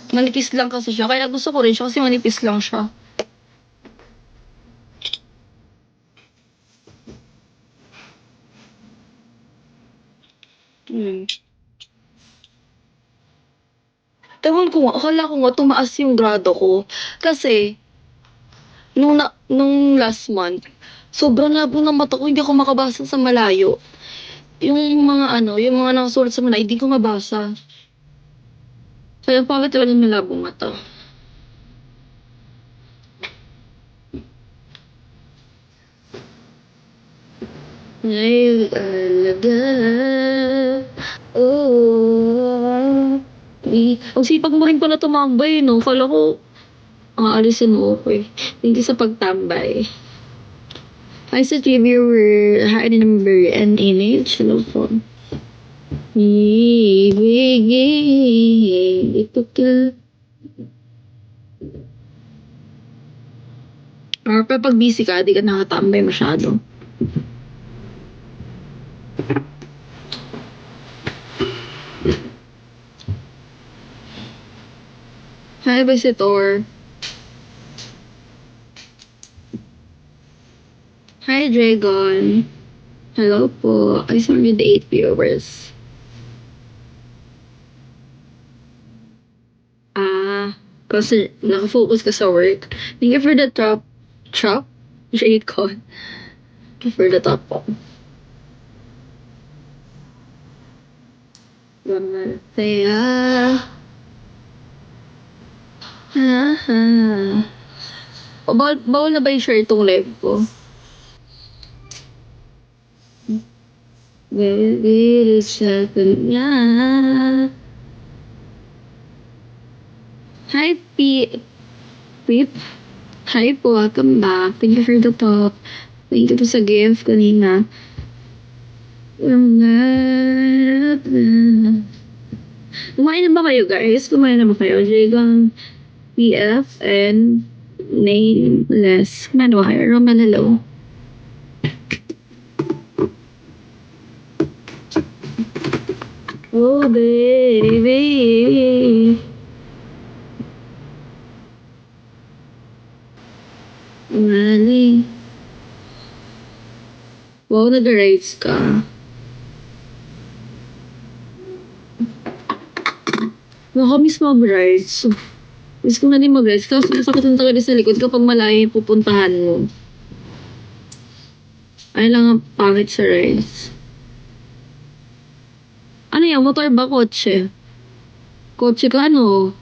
Manipis lang kasi siya. Kaya gusto ko rin siya kasi manipis lang siya. Ewan ko nga, akala ko nga tumaas yung grado ko. Kasi, nung last month, sobrang labo ng mata ko, hindi ako makabasa sa malayo. Yung yung mga nakasulat sa malayo, hindi ko mabasa. Kaya bakit wala yung malabong mata? Ay, talaga. Oh. Ang sipag mo rin pala tumambay, no? Kala ko, aalisin mo ko eh. Hindi sa pagtambay. I said if you were high number and image, hello po. Ibigay, ito ka. Or pag busy ka, di ka nakatambay masyado. Hi, visitor. Hi, Dragon. Hello po. I saw you the 8 viewers. Kasi nakafocus ka sa work. Thank you for the top, Dragon. Thank you for the top po. Saya. Bawal na ba i-share itong live ko? Baby, sa kanya. Hi, Pip. Hi po, welcome back. Thank you for the top. Thank you po sa gift kanina. Kumain na ba kayo, guys? Kumain na ba kayo? Jigang PF and Nameless. Kumain na ba kayo? Roman, hello. Oh, baby. Mali. Wow, nag-rides ka. Nakamiss mag-rides. Miss ko na din mag-rides. Kasi masakit ang tagal sa likod kapag malayo yung pupuntahan mo. Ay lang ang pangit sa rides. Ano yan? Motor ba? Kotse? Kotse ka ano?